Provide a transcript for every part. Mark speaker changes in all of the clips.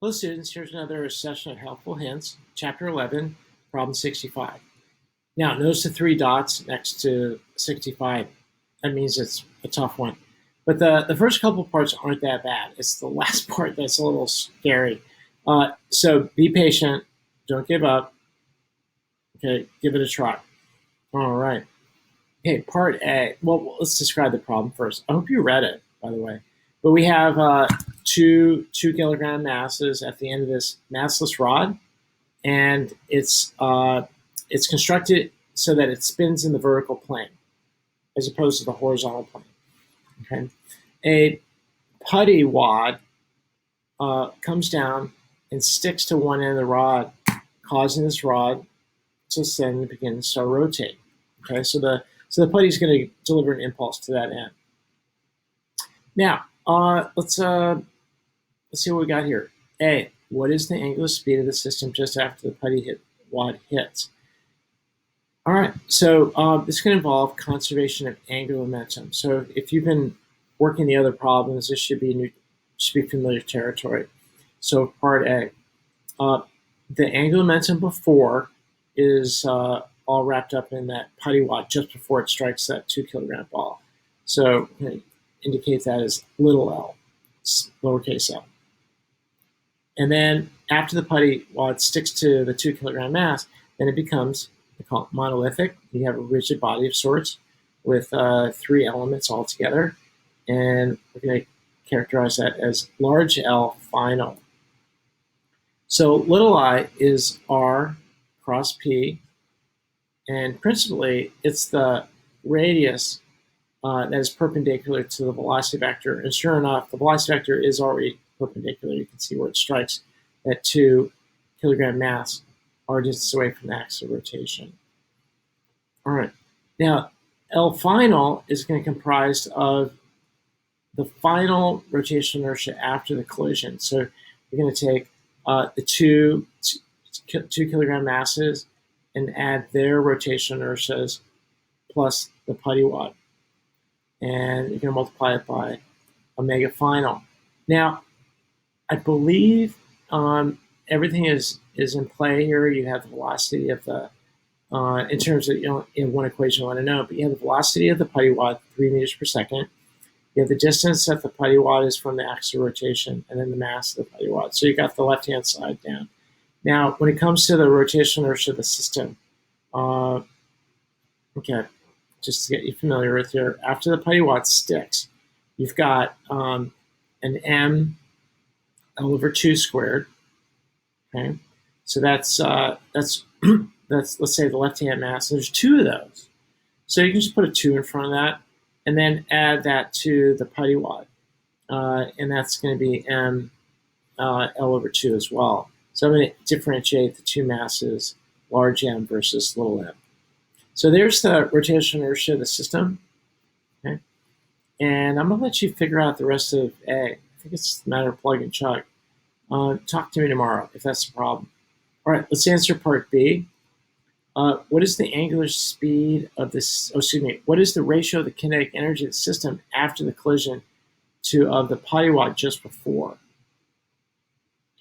Speaker 1: Hello students, here's another session of Helpful Hints, Chapter 11, Problem 65. Now notice the three dots next to 65. That means it's a tough one. But the first couple parts aren't that bad. It's the last part that's a little scary. So be patient, don't give up. Okay, give it a try. All right. Okay, part A. Well, let's describe the problem first. I hope you read it, by the way. But we have two kilogram masses at the end of this massless rod, and it's constructed so that it spins in the vertical plane as opposed to the horizontal plane. Okay, a putty wad comes down and sticks to one end of the rod, causing this rod to then begin to rotate. Okay, so the putty is going to deliver an impulse to that end. Now, let's see what we got here. A, what is the angular speed of the system just after the putty wad hits? All right, so this is going to involve conservation of angular momentum. So if you've been working the other problems, this should be familiar territory. So part A, the angular momentum before is all wrapped up in that putty wad just before it strikes that 2 kilogram ball. So indicate that as little l, lowercase l. And then after the putty wad sticks to the 2 kilogram mass, then it becomes, we call it monolithic. You have a rigid body of sorts with 3 elements all together. And we're going to characterize that as large L final. So little I is R cross P. And principally, it's the radius that is perpendicular to the velocity vector. And sure enough, the velocity vector is already perpendicular. You can see where it strikes that 2 kilogram mass r distance away from the axis of rotation. All right. Now, L final is going to comprise of the final rotational inertia after the collision. So we're going to take the two kilogram masses and add their rotational inertias plus the putty wad. And you're going to multiply it by omega final. Now, I believe everything is in play here. You have the velocity of the, in terms of, in one equation you want to know, but you have the velocity of the putty wad, 3 meters per second. You have the distance that the putty wad is from the axis of rotation, and then the mass of the putty wad. So you got the left-hand side down. Now, when it comes to the rotational inertia of the system, okay, just to get you familiar with here, after the putty wad sticks, you've got an m L over 2 squared. Okay, so that's let's say the left-hand mass. There's 2 of those, so you can just put a 2 in front of that, and then add that to the putty wad, and that's going to be m L over 2 as well. So I'm going to differentiate the 2 masses, large m versus little m. So there's the rotational inertia of the system. Okay, and I'm going to let you figure out the rest of A. I think it's a matter of plug and chug. Talk to me tomorrow if that's the problem. All right, let's answer part B. What is the angular speed of this? Oh, excuse me. What is the ratio of the kinetic energy of the system after the collision of the putty wad just before?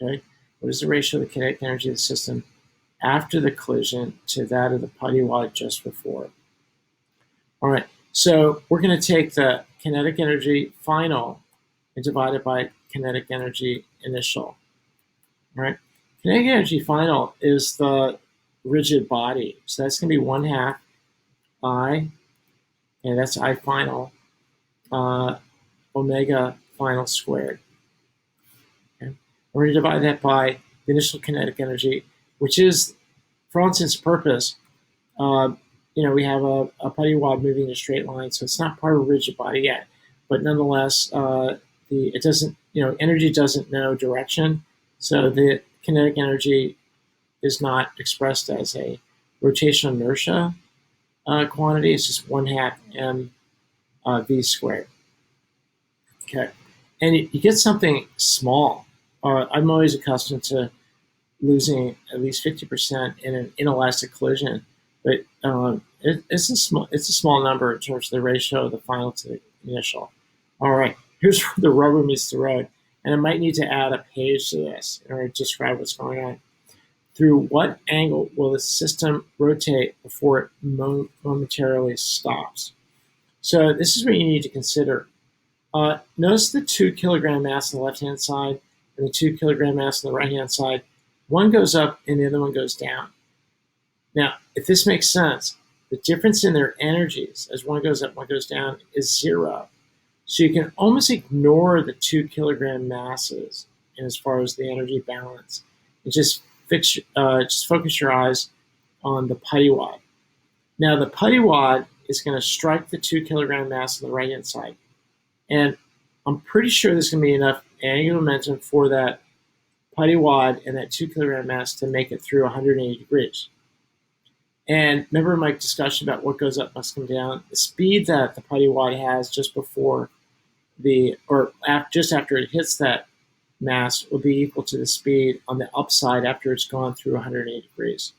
Speaker 1: Okay, what is the ratio of the kinetic energy of the system after the collision to that of the putty wad just before? All right, so we're going to take the kinetic energy final and divide it by kinetic energy initial. All right, kinetic energy final is the rigid body, so that's going to be 1/2 I, and that's I final, omega final squared. Okay, we're going to divide that by the initial kinetic energy, which is, for all intents and purposes, we have a putty wad moving in a straight line, so it's not part of a rigid body yet, but nonetheless, it doesn't, energy doesn't know direction, so the kinetic energy is not expressed as a rotational inertia quantity. It's just 1/2 m v squared. Okay, and you get something small. I'm always accustomed to losing at least 50% in an inelastic collision, but it's a small number in terms of the ratio of the final to the initial. All right, here's where the rubber meets the road. and I might need to add a page to this in order to describe what's going on. Through what angle will the system rotate before it momentarily stops? So this is what you need to consider. Notice the 2 kilogram mass on the left-hand side and the 2 kilogram mass on the right-hand side. One goes up and the other one goes down. Now, if this makes sense, the difference in their energies as one goes up, one goes down is 0. So you can almost ignore the 2 kilogram masses as far as the energy balance and just focus your eyes on the putty wad. Now, the putty wad is going to strike the 2 kilogram mass on the right-hand side. And I'm pretty sure there's going to be enough angular momentum for that putty wad and that 2 kilogram mass to make it through 180 degrees. And remember my discussion about what goes up must come down? The speed that the putty wad has just before just after it hits that mass will be equal to the speed on the upside after it's gone through 180 degrees.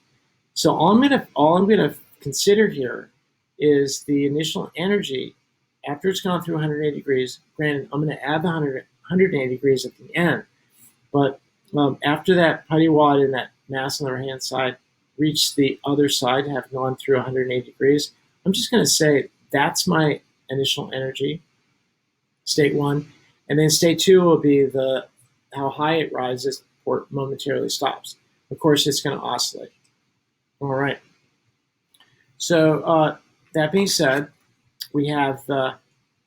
Speaker 1: So all I'm gonna consider here is the initial energy after it's gone through 180 degrees. Granted, I'm going to add the 180 degrees at the end, but after that putty wad and that mass on the right-hand side reach the other side, have gone through 180 degrees, I'm just going to say that's my initial energy, state 1, and then state 2 will be how high it rises or momentarily stops. Of course, it's going to oscillate. All right. So that being said, we have the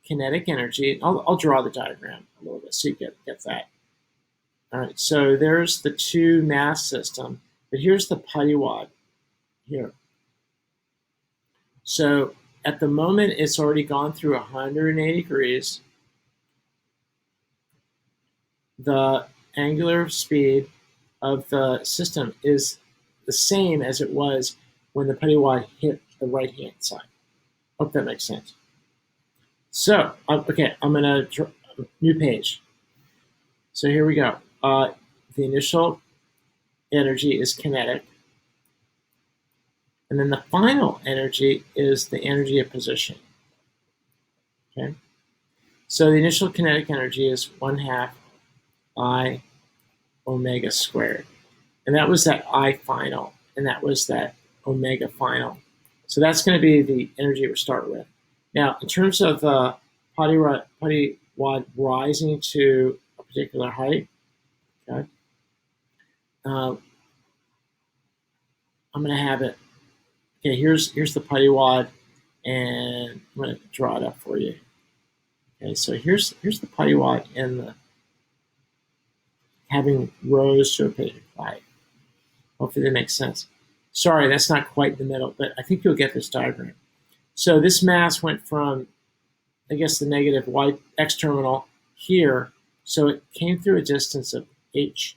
Speaker 1: kinetic energy. I'll draw the diagram a little bit so you get that. All right, so there's the 2 mass system, but here's the putty wad here. So at the moment, it's already gone through 180 degrees. The angular speed of the system is the same as it was when the putty wad hit the right-hand side. Hope that makes sense. So, okay, I'm going to draw a new page. So here we go. The initial energy is kinetic. And then the final energy is the energy of position. Okay? So the initial kinetic energy is 1/2 I omega squared. And that was that I final, and that was that omega final. So that's going to be the energy we start with. Now, in terms of the putty wad rising to a particular height, okay, I'm going to have it. Okay, here's the putty wad, and I'm going to draw it up for you. Okay, so here's the putty wad and the having rose to a particular height. Hopefully that makes sense. Sorry, that's not quite in the middle, but I think you'll get this diagram. So this mass went from, I guess, the negative x terminal here, so it came through a distance of h,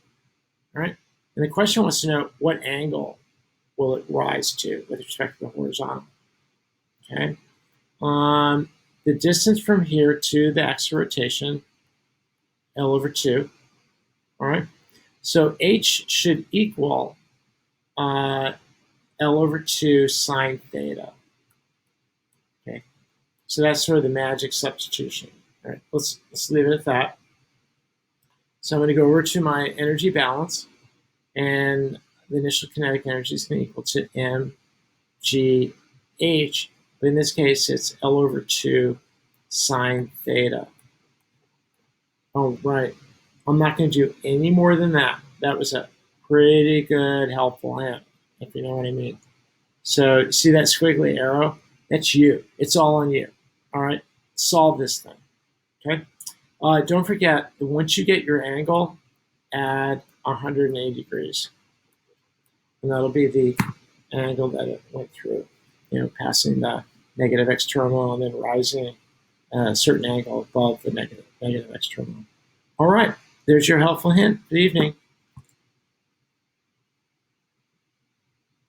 Speaker 1: all right? And the question wants to know what angle will it rise to with respect to the horizontal, okay? The distance from here to the axis of rotation, L/2, all right? So h should equal L/2 sine theta. Okay, so that's sort of the magic substitution. All right, let's leave it at that. So I'm going to go over to my energy balance, and the initial kinetic energy is going to equal to mgh, but in this case it's L/2 sine theta. All right, I'm not going to do any more than that. That was a pretty good, helpful hint, if you know what I mean. So see that squiggly arrow? That's you. It's all on you. All right? Solve this thing. Okay? Don't forget, once you get your angle, add 180 degrees. And that'll be the angle that it went through, passing the negative x terminal and then rising a certain angle above the negative x terminal. All right. There's your helpful hint. Good evening.